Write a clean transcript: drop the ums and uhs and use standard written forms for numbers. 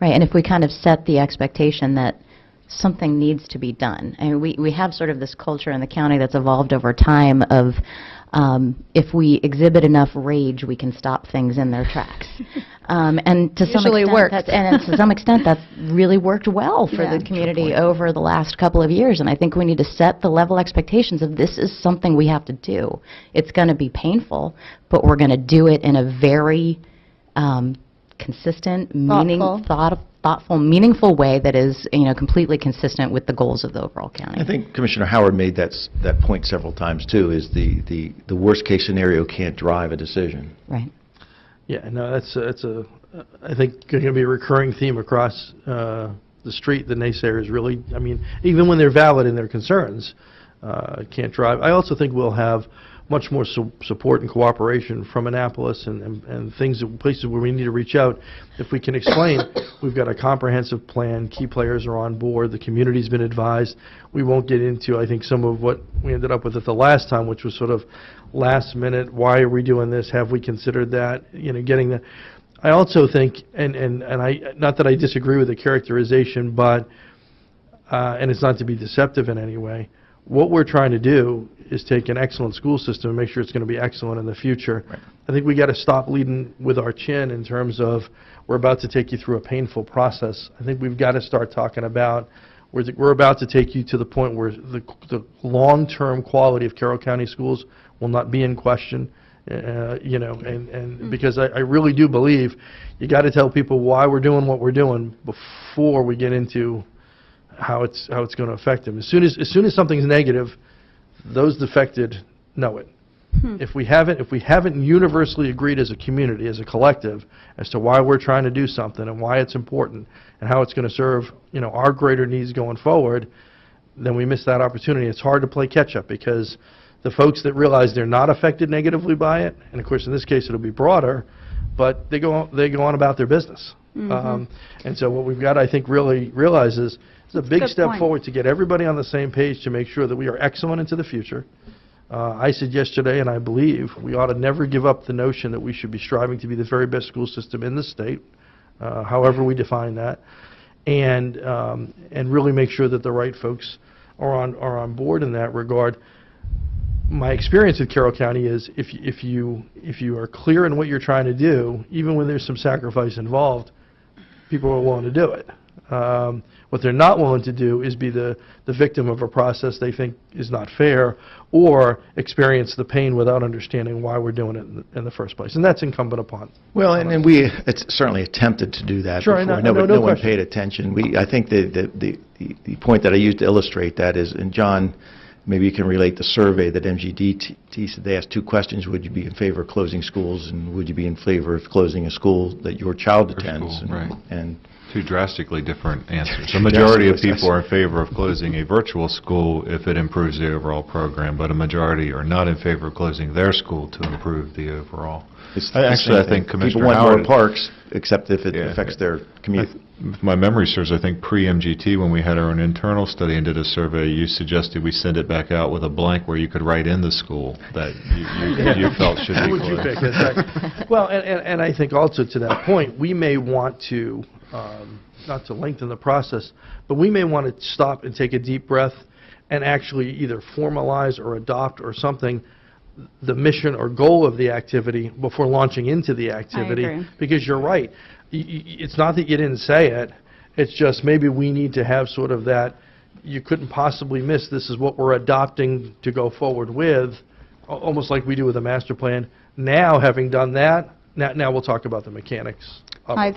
Right, and if we kind of set the expectation that something needs to be done. I mean, we have sort of this culture in the county that's evolved over time of if we exhibit enough rage, we can stop things in their tracks. And to Usually some works. extent, to some extent, that's really worked well for Yeah. the community over the last couple of years. And I think we need to set the level expectations of this is something we have to do. It's going to be painful, but we're going to do it in a very consistent, thoughtful, meaningful way that is, completely consistent with the goals of the overall county. I think Commissioner Howard made that point several times too. Is the worst case scenario can't drive a decision. Right. Yeah, no, that's I think going to be a recurring theme across the street. The naysayers really, I mean, even when they're valid in their concerns, can't drive. I also think we'll have much more support and cooperation from Annapolis and places where we need to reach out. If we can explain, we've got a comprehensive plan, key players are on board, the community's been advised. We won't get into, I think, some of what we ended up with at the last time, which was sort of last minute, why are we doing this, have we considered that, getting that. I also think, and I, not that I disagree with the characterization, but, and it's not to be deceptive in any way, what we're trying to do is take an excellent school system and make sure it's going to be excellent in the future. Right. I think we got to stop leading with our chin in terms of we're about to take you through a painful process. I think we've got to start talking about we're about to take you to the point where the long-term quality of Carroll County schools will not be in question. Because I really do believe you got to tell people why we're doing what we're doing before we get into how it's going to affect them. As soon as something's negative, those affected know it. If we haven't universally agreed as a community, as a collective, as to why we're trying to do something and why it's important and how it's going to serve our greater needs going forward, then we miss that opportunity. It's hard to play catch up because the folks that realize they're not affected negatively by it, and of course in this case it'll be broader, but they go on about their business. And so what we've got to, I think, really realize is it's a big step forward to get everybody on the same page to make sure that we are excellent into the future. I said yesterday, and I believe, we ought to never give up the notion that we should be striving to be the very best school system in the state, however we define that, and really make sure that the right folks are on board in that regard. My experience with Carroll County is if you are clear in what you're trying to do, even when there's some sacrifice involved, people are willing to do it. What they're not willing to do is be the victim of a process they think is not fair or experience the pain without understanding why we're doing it in the first place. And that's incumbent upon. Well, and we certainly attempted to do that Sure, before. no No one question. paid attention. I think the point that I used to illustrate that is, and John, maybe you can relate the survey that MGDT said. They asked two questions: would you be in favor of closing schools, and would you be in favor of closing a school that your child attends? School, right. And two drastically different answers. The majority of people are in favor of closing a virtual school if it improves the overall program, but a majority are not in favor of closing their school to improve the overall. Actually, I think Commissioner people want Howard, more parks, except if it Yeah. affects their commute. If my memory serves, I think pre-MGT, when we had our own internal study and did a survey, you suggested we send it back out with a blank where you could write in the school that you felt should be Would you closed. pick? Exactly. Well, and I think also to that point, we may want to, not to lengthen the process, but we may want to stop and take a deep breath and actually either formalize or adopt or something the mission or goal of the activity before launching into the activity. I agree. Because you're right. It's not that you didn't say it. It's just maybe we need to have sort of that you couldn't possibly miss. This is what we're adopting to go forward with, almost like we do with a master plan. Now, having done that, now we'll talk about the mechanics of it.